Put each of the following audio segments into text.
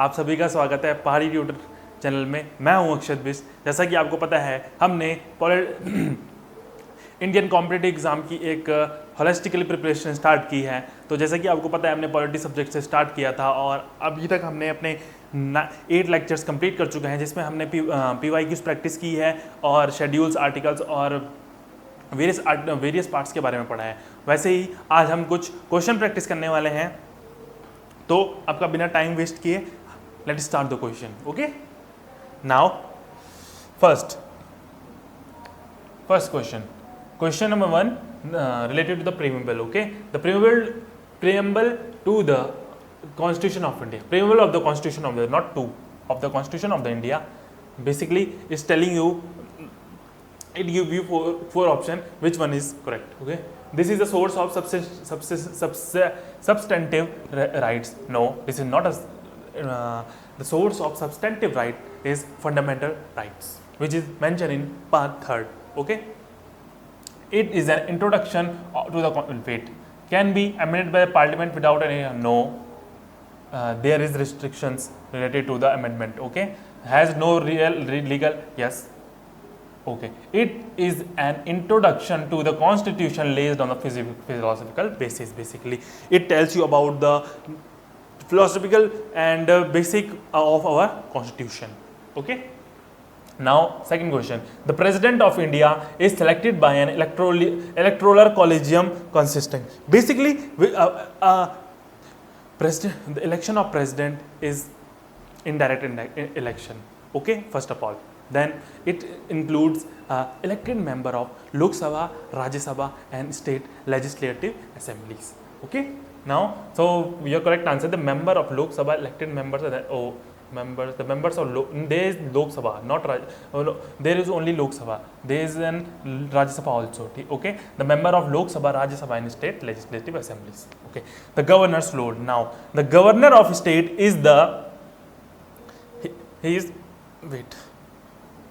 आप सभी का स्वागत है पहाड़ी ट्यूटर चैनल में। मैं हूं अक्षत बिस्ट। जैसा कि आपको पता है, हमने इंडियन कॉम्पिटिटिव एग्जाम की एक होलिस्टिकली प्रिपरेशन स्टार्ट की है। तो जैसा कि आपको पता है, हमने पॉलिटी सब्जेक्ट से स्टार्ट किया था और अभी तक हमने अपने 8 लेक्चर्स कंप्लीट कर चुके हैं, जिसमें हमने PYQs प्रैक्टिस की है और शेड्यूल्स, आर्टिकल्स और वेरियस पार्ट्स के बारे में पढ़ा है। वैसे ही आज हम कुछ क्वेश्चन प्रैक्टिस करने वाले हैं। तो आपका बिना टाइम वेस्ट किए let's start the question. Okay, now first question number 1 related to the preamble. Okay, the preamble to the Constitution of India, preamble of the Constitution of the, not to, of the Constitution of the India, basically is telling you, it gives you four option, which one is correct. Okay, this is the source of substantive rights. No, this is not the source of substantive right is fundamental rights, which is mentioned in part 3rd. Okay, it is an introduction to the wait, can be amended by the parliament without any. No, there is restrictions related to the amendment. Okay, has no real legal. Yes. Okay, it is an introduction to the constitution based on the philosophical basis. Basically, it tells you about the philosophical and basic of our constitution. Okay, now second question, the president of India is selected by an electoral collegium consisting. Basically, president, the election of president is indirect election. Okay, first of all, then it includes elected member of Lok Sabha, Rajya Sabha and state legislative assemblies. Okay, now so your correct answer, the member of Lok Sabha, elected members are the members of there is Lok Sabha, not there is only Lok Sabha, there is an Rajya Sabha also. Okay, the member of Lok Sabha, Rajya Sabha and state legislative assemblies. Okay, the governor's load. Now the governor of state is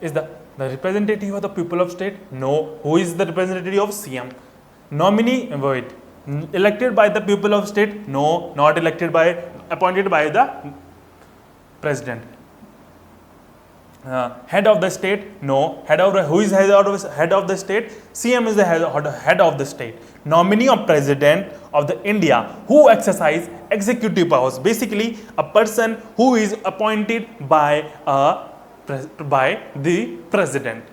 is the representative of the people of state? No. Who is the representative of CM? Nominee, elected by the people of state? No, not elected by, appointed by the president. Head of the state? No. Who is head of the state? CM is the head of the state. Nominee of president of the India who exercise executive powers. Basically, a person who is appointed by the president.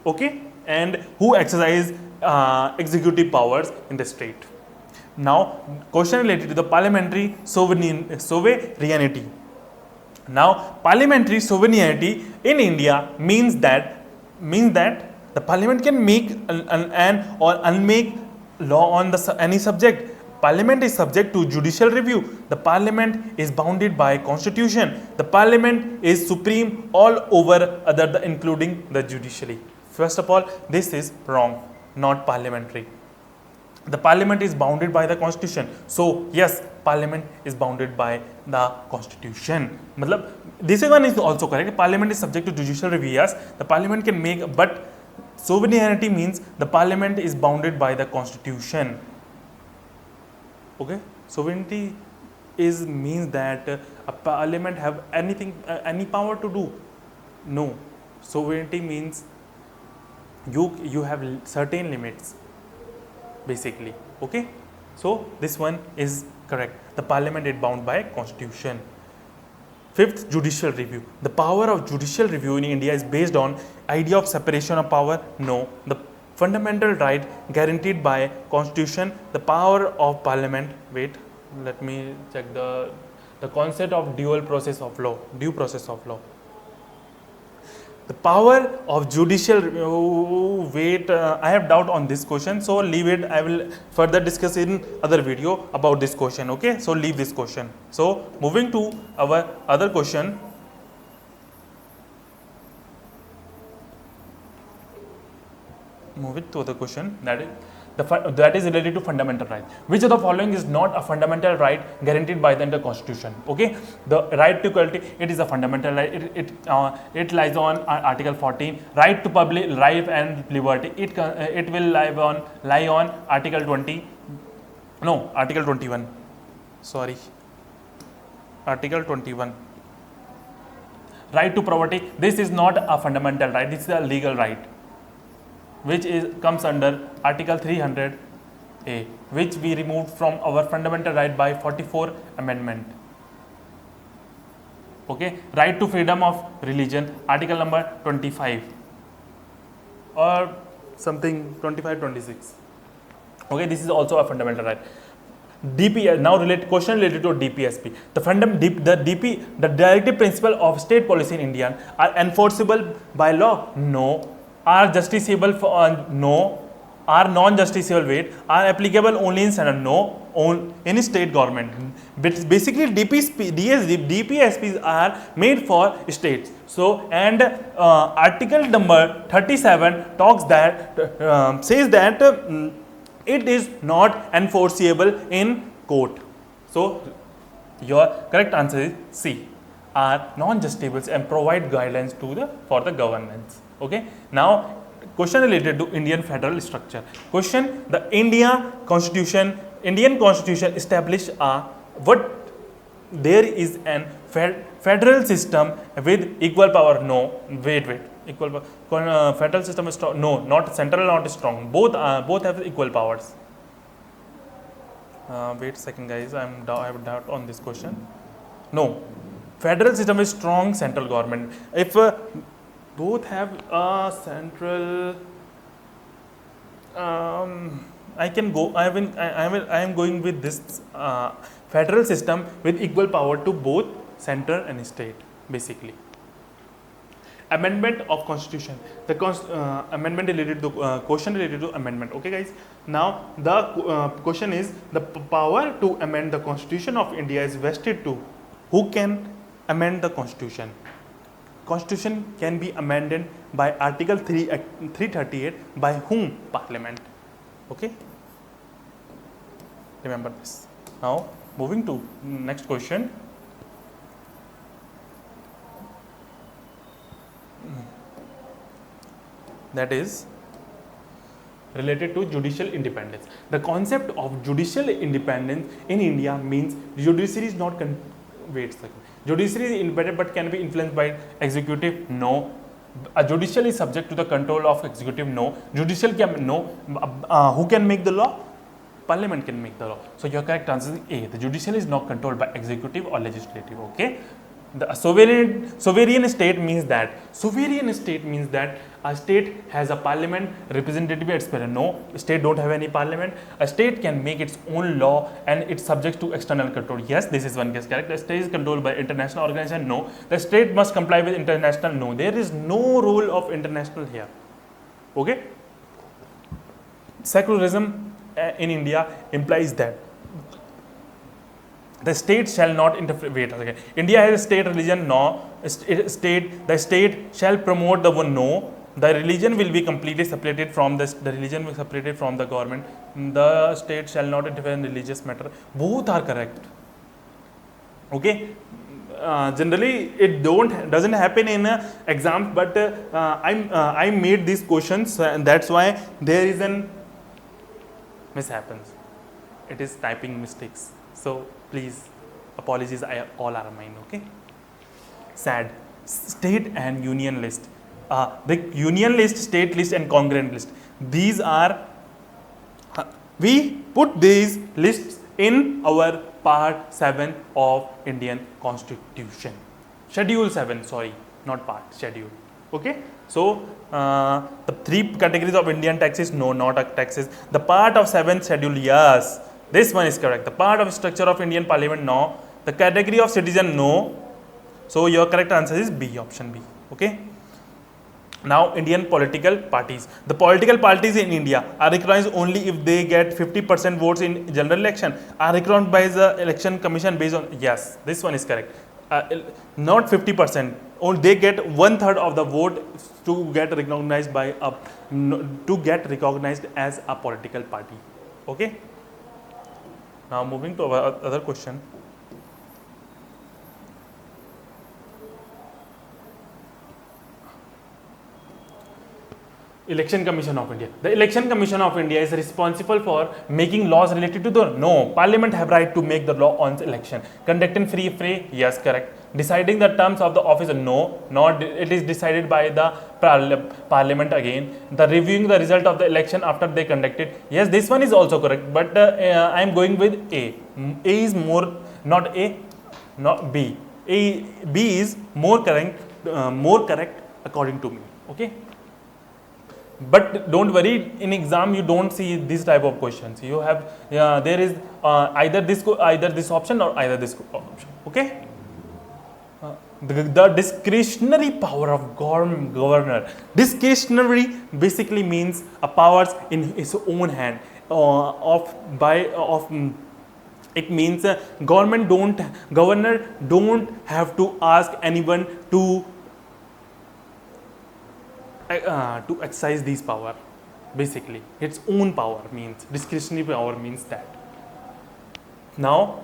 Okay, and who exercise executive powers in the state. Now question related to the parliamentary sovereignty. Now parliamentary sovereignty in India means that the parliament can make or unmake law on any subject. Parliament is subject to judicial review. The parliament is bounded by constitution. The parliament is supreme all over other including the judiciary. First of all, this is wrong, not parliamentary. The parliament is bounded by the constitution. So yes, parliament is bounded by the constitution. Matlab, this one is also correct. Parliament is subject to judicial review. Yes, the parliament can make, but sovereignty means the parliament is bounded by the constitution. Okay, sovereignty means that a parliament have any power to do. No, sovereignty means you have certain limits, basically. Okay, so this one is correct. The parliament is bound by constitution. Fifth, judicial review. The power of judicial review in India is based on idea of separation of power. No, the fundamental right guaranteed by constitution. The power of parliament, let me check the concept of due process of law. The power of judicial I have doubt on this question, so leave it. I will further discuss in other video about this question. Okay, so leave this question. So moving to our other question. That is related to fundamental right. Which of the following is not a fundamental right guaranteed by the Constitution? Okay, the right to equality, it is a fundamental right. It lies on Article 14. Right to public life and liberty, it will lie on Article 20. No, Article 21. Sorry, Article 21. Right to property, this is not a fundamental right, this is a legal right, which comes under Article 300A, which we removed from our fundamental right by 44 amendment. Okay, right to freedom of religion, Article number 25 or something 25, 26. Okay, this is also a fundamental right. DP now question related to DPSP. The directive principle of state policy in India are enforceable by law? No. Are justiciable for no. Are non-justiciable weight? Are applicable only in center? No. In state government. But basically DPSPs are made for states. So and article number 37 talks that says that it is not enforceable in court. So your correct answer is C. Are non-justiciable and provide guidelines for the governance. Okay. Now question related to Indian federal structure. Question: the Indian Constitution established what there is an federal system with equal power? No. Wait. Equal federal system is strong? No, not central, not strong. Both have equal powers. Wait a second, guys. I have doubt on this question. No, federal system is strong. Central government. If both have a central, I can go. I am going with this federal system with equal power to both center and state, basically. Amendment of constitution. The amendment related to question related to amendment. Okay, guys. Now the question is, the power to amend the constitution of India is vested to who can amend the constitution? Constitution can be amended by Article 338 by whom? Parliament. Okay. Remember this. Now moving to next question. That is related to judicial independence. The concept of judicial independence in India means judiciary is not wait a second. Judiciary is independent but can be influenced by executive? No. A judicial is subject to the control of executive? No. Judicial can no. Who can make the law? Parliament can make the law. So your correct answer is A. The judicial is not controlled by executive or legislative. Okay. The sovereign state means that a state has a parliament, representative, etc. No, state don't have any parliament. A state can make its own law and it's subject to external control. Yes, this is one case correct. The state is controlled by international organization. No, the state must comply with international. No, there is no role of international here. Okay. Secularism in India implies that the state shall not interfere. Wait again. India has a state religion. No. The state shall promote the one. No. The religion will be completely separated from the religion will be separated from the government. The state shall not interfere in religious matter. Both are correct. Okay. Generally, it doesn't happen in exams, but I made these questions, and that's why there is an mishappens. It is typing mistakes. So please, apologies, all are mine. Okay. SAD, state and union list. The union list, state list, and congruent list. These are we put these lists in our part 7 of Indian Constitution. Schedule 7. Sorry, not part. Schedule. Okay. So the 3 categories of Indian taxes. No, not a taxes. The part of 7th schedule. Yes. This one is correct. The part of structure of Indian Parliament, no. The category of citizen, no. So your correct answer is B, option B. Okay. Now Indian political parties. The political parties in India are recognized only if they get 50% votes in general election. Are recognized by the election commission based on, yes, this one is correct. Not 50%. Or they get 1/3 of the vote to get recognized by as a political party. Okay. Now moving to our other question. Election Commission of India. The Election Commission of India is responsible for making laws related to the no. Parliament have right to make the law on election. Conducting free, yes, correct. Deciding the terms of the office, no, not it is decided by the Parliament again. The reviewing the result of the election after they conducted, yes, this one is also correct. But I am going with A. A is more, not A, not B. B is more correct according to me. Okay. But don't worry, in exam you don't see this type of questions. You have there is either this option or either this option. Okay. The discretionary power of governor. Discretionary basically means a powers in his own hand. It means governor don't have to ask anyone to exercise these power. Basically its own power means discretionary power means that. Now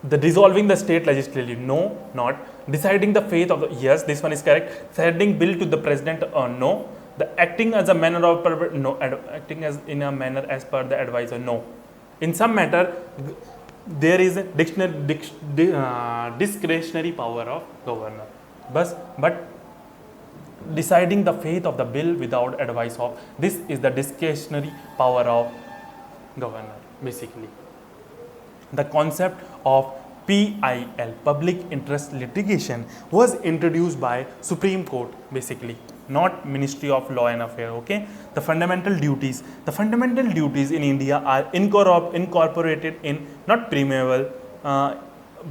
the dissolving the state legislature, no, not. Deciding the fate of the, yes, this one is correct. Sending bill to the president, no. The acting as a manner of, no. Acting as in a manner as per the advisor, no. In some matter there is a discretionary power of governor, but deciding the fate of the bill without advice of, this is the discretionary power of governor. Basically the concept of PIL, public interest litigation, was introduced by Supreme Court, basically not Ministry of Law and Affairs. Okay. The fundamental duties in India are incorporated in, not preamble,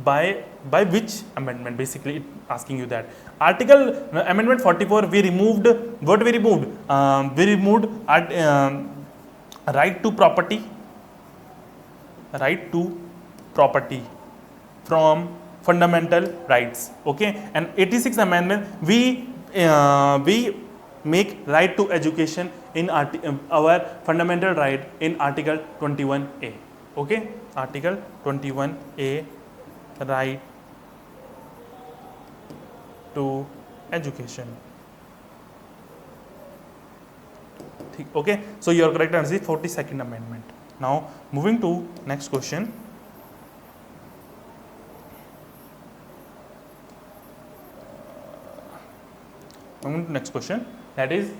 by which amendment? Basically it asking you that. Article amendment 44, we removed what we removed? We removed right to property from fundamental rights. Okay. And 86th amendment, we make right to education in our fundamental right in Article 21A. Okay. Article 21A, right to education. Okay. So your correct answer is 42nd amendment. Now moving to next question. Next question, that is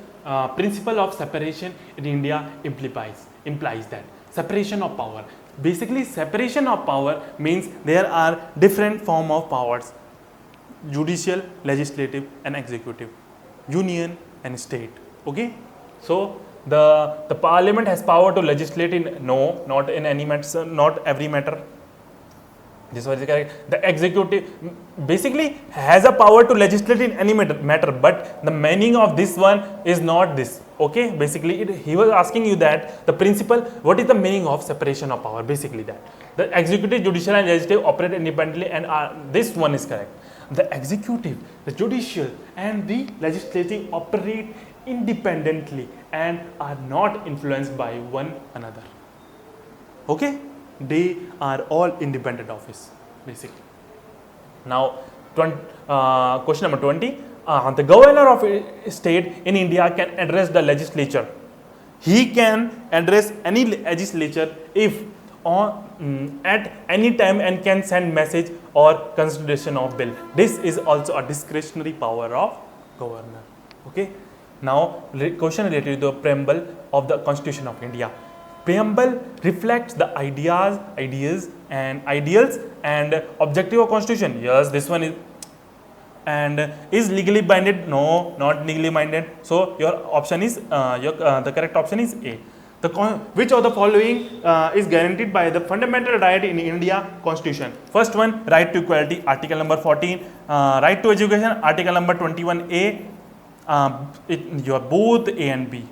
principle of separation in India implies that separation of power. Basically separation of power means there are different form of powers: judicial, legislative and executive, union and state. Okay. So the parliament has power to legislate in, no, not in any matter, not every matter. This was correct. The executive basically has a power to legislate in any matter, but the meaning of this one is not this. Okay. Basically he was asking you that the principle, what is the meaning of separation of power? Basically that the executive, judicial and legislative operate independently, and this one is correct. The executive, the judicial and the legislative operate independently and are not influenced by one another. Okay. They are all independent office, basically. Now question number 20, the governor of a state in India can address the legislature. He can address any legislature if at any time and can send message or consideration of bill. This is also a discretionary power of governor. Okay. Now question related to the preamble of the Constitution of India. Preamble reflects the ideas and ideals and objective of Constitution. Yes, this one is. And is legally binding? No, not legally binding. So your option is the correct option is A. Which of the following is guaranteed by the fundamental right in India Constitution? First one, right to equality, Article number 14. Right to education, Article number 21A. You are both A and B.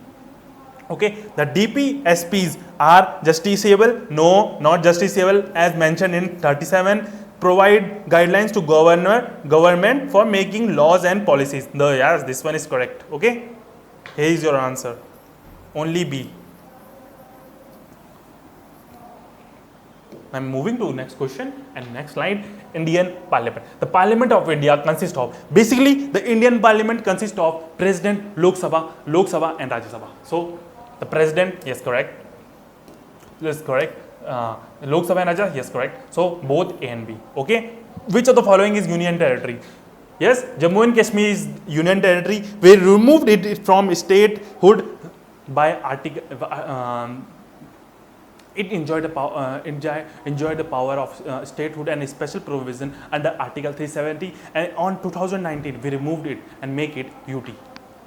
Okay. The DPSPs are justiciable? No, not justiciable, as mentioned in 37. Provide guidelines to government for making laws and policies. Yes, this one is correct. Okay. Here is your answer. Only B. I'm moving to next question and next slide. Indian Parliament. The Parliament of India consists of, basically the Indian Parliament consists of President, Lok Sabha and Rajya Sabha. So the President, yes, correct. Yes, correct. Lok Sabha and Rajya, yes, correct. So both A and B. Okay. Which of the following is Union Territory? Yes, Jammu and Kashmir is Union Territory. We removed it from statehood by article. It enjoyed the power of statehood and special provision under Article 370, and on 2019 we removed it and make it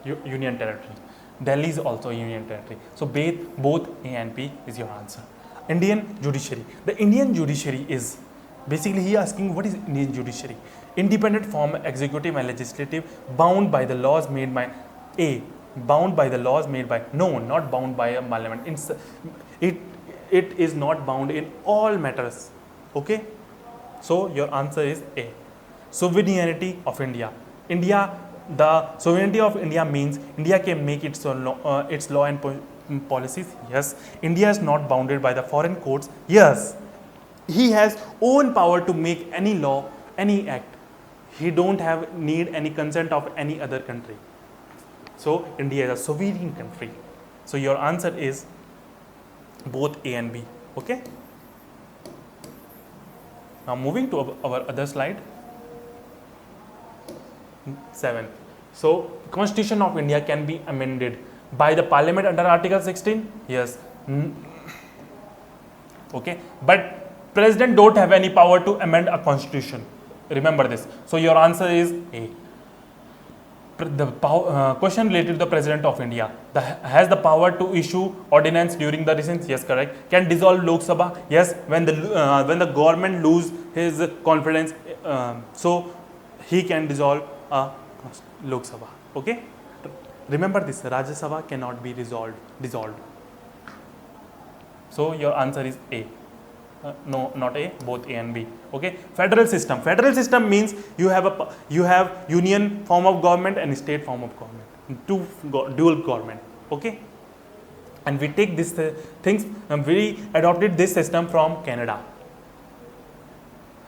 Union Territory. Delhi is also Union Territory. So both A and B is your answer. Indian Judiciary. The Indian Judiciary is, basically he asking what is Indian Judiciary? Independent form, executive and legislative, bound by the laws made by bound by the laws made by, no, not bound by a parliament. It is not bound in all matters. Okay, so your answer is A. Sovereignty of India. The sovereignty of India means India can make its law and policies. Yes. India is not bounded by the foreign courts. Yes. He has own power to make any law, any act. He don't need any consent of any other country. So India is a sovereign country. So your answer is both A and B. Okay. Now moving to our other slide. 7. So Constitution of India can be amended by the Parliament under Article 16. Yes. Okay. But President don't have any power to amend a constitution. Remember this. So your answer is A. The question related to the President of India has the power to issue ordinance during the recess. Yes, correct. Can dissolve Lok Sabha. Yes, when the government lose his confidence, so he can dissolve Lok Sabha. Okay. Remember this. Rajya Sabha cannot be dissolved. So your answer is A. No, not A, both A and B. Okay. Federal system. Federal system means you have union form of government and state form of government, dual government. Okay. And we take this things. We adopted this system from Canada.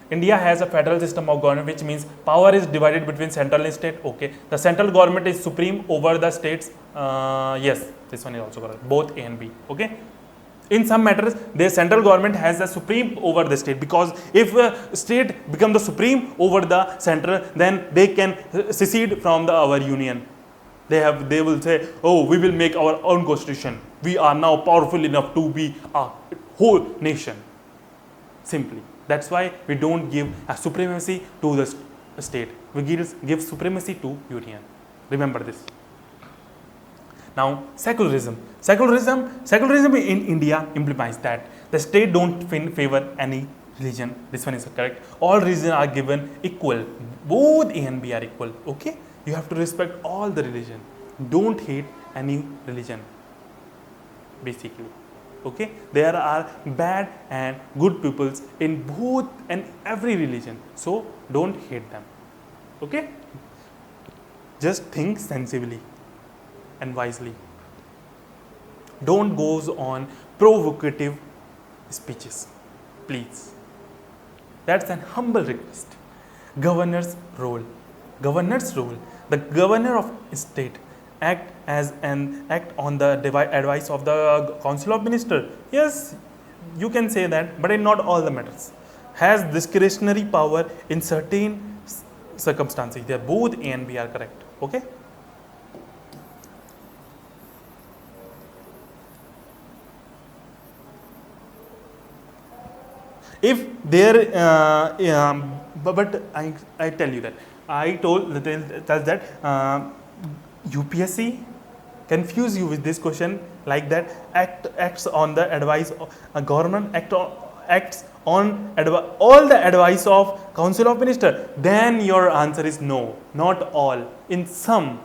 India has a federal system of government, which means power is divided between central and state. Okay. The central government is supreme over the states. Yes, this one is also correct. Both A and B. Okay. In some matters, the central government has the supreme over the state, because if state become the supreme over the central, then they can secede from our union. They will say, oh, we will make our own constitution. We are now powerful enough to be a whole nation. Simply. That's why we don't give a supremacy to the state. We give supremacy to union. Remember this. Now, secularism. Secularism in India implies that the state don't favor any religion. This one is correct. All religions are given equal. Both A and B are equal. Okay. You have to respect all the religion. Don't hate any religion. Basically. Okay. There are bad and good peoples in both and every religion. So don't hate them. Okay. Just think sensibly and wisely. Don't goes on provocative speeches, please. That's an humble request. Governor's role. The governor of state act on the advice of the Council of Ministers. Yes, you can say that, but in not all the matters. Has discretionary power in certain circumstances. They are both A and B are correct. Okay. If there, but I tell you that I told that UPSC confuse you with this question like that. Acts on the advice of a government, acts on all the advice of Council of Ministers. Then your answer is no, not all. In some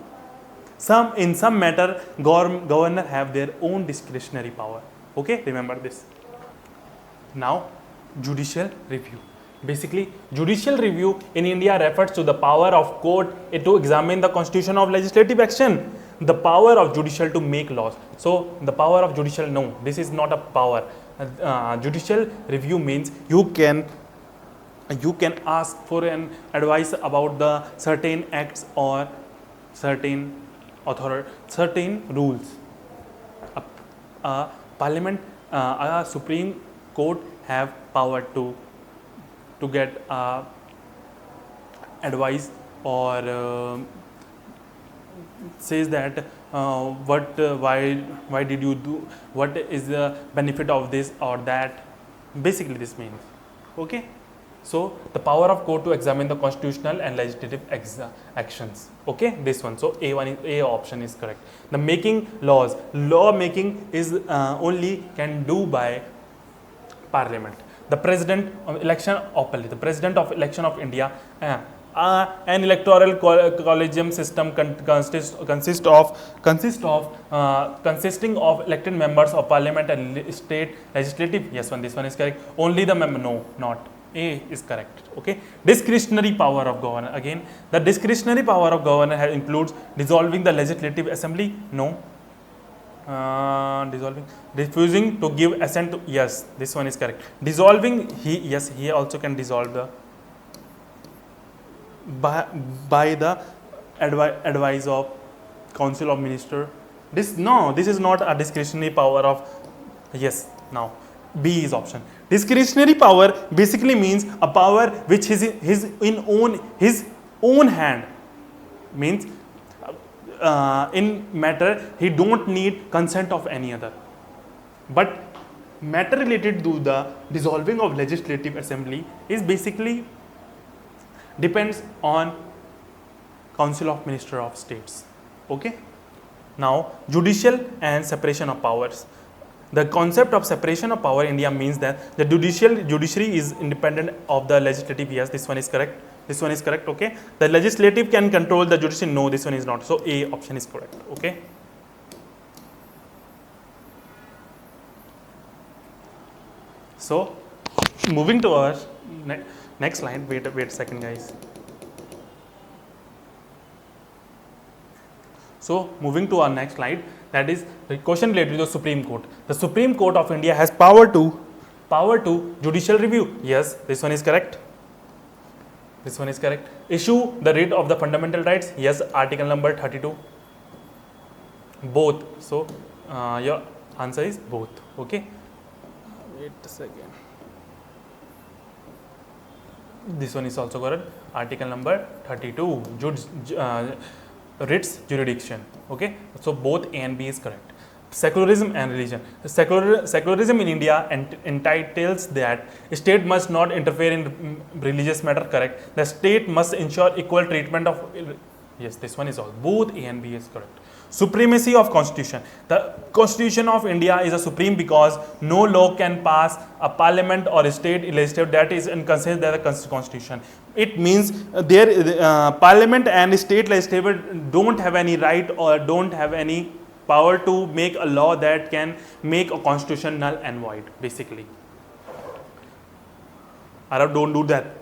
matter, governor have their own discretionary power. Okay, remember this. Now, judicial review. Basically, judicial review in India refers to the power of court to examine the constitution of legislative action. The power of judicial to make laws. So, the power of judicial, no, this is not a power. Judicial review means you can ask for an advice about the certain acts or certain certain rules. A parliament, a Supreme Court have power to get advice or says that why did you do, what is the benefit of this or that, basically this means. Okay, so the power of court to examine the constitutional and legislative actions. Okay, this one. So A option is correct. The making laws, law making is only can do by parliament. The president of election of India, an electoral collegium system consisting of elected members of parliament and state legislative. Yes, this one is correct. Only the member, no, not. A is correct. Okay. Discretionary power of governor. Again, the discretionary power of governor includes dissolving the legislative assembly. No. Dissolving, refusing to give assent to. Yes, this one is correct. Dissolving. He also can dissolve the by the advice of council of minister. This is not a discretionary power of. Yes, now B is option. Discretionary power basically means a power which is his own hand, means in matter he don't need consent of any other, but matter related to the dissolving of legislative assembly is basically depends on council of minister of states. Okay, now judicial and separation of powers. The concept of separation of power in India means that the judiciary is independent of the legislative. Yes, this one is correct. This one is correct. Okay, the legislative can control the judiciary. No, this one is not. So A option is correct. Okay. So moving to our next line. Wait a second, guys. So moving to our next slide, that is the question related to the Supreme Court. The Supreme Court of India has power to judicial review. Yes, this one is correct. This one is correct. Issue the writ of the fundamental rights. Yes, article number 32. Both. So your answer is both. Okay. Wait a second. This one is also correct. Article number 32. Writs jurisdiction. Okay, so both A and B is correct. Secularism and religion. Secularism in India entitles that state must not interfere in religious matter. Correct. The state must ensure equal treatment of. Yes, this one is all. Both A and B is correct. Supremacy of constitution. The constitution of India is a supreme because no law can pass a parliament or a state legislature that is inconsistent with the constitution. It means parliament and state legislature don't have any right or don't have any power to make a law that can make a constitution null and void, basically. Arab don't do that.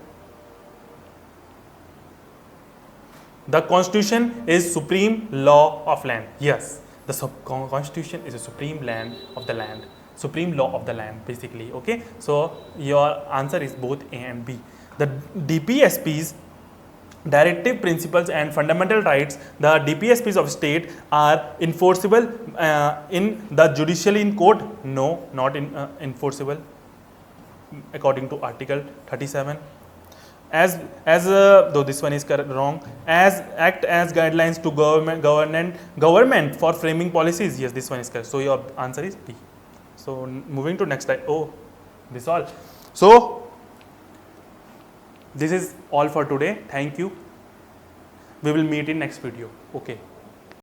The constitution is supreme law of land. Yes, the constitution is a supreme land of the land. Supreme law of the land, basically. Okay, so your answer is both A and B. The DPSPs, directive principles and fundamental rights, the DPSPs of state are enforceable in the judicially in court. No, not enforceable according to article 37. Though this one is wrong, act as guidelines to government for framing policies. Yes, this one is correct. So your answer is B. So moving to next slide. Oh, this all. So this is all for today. Thank you. We will meet in next video. Okay.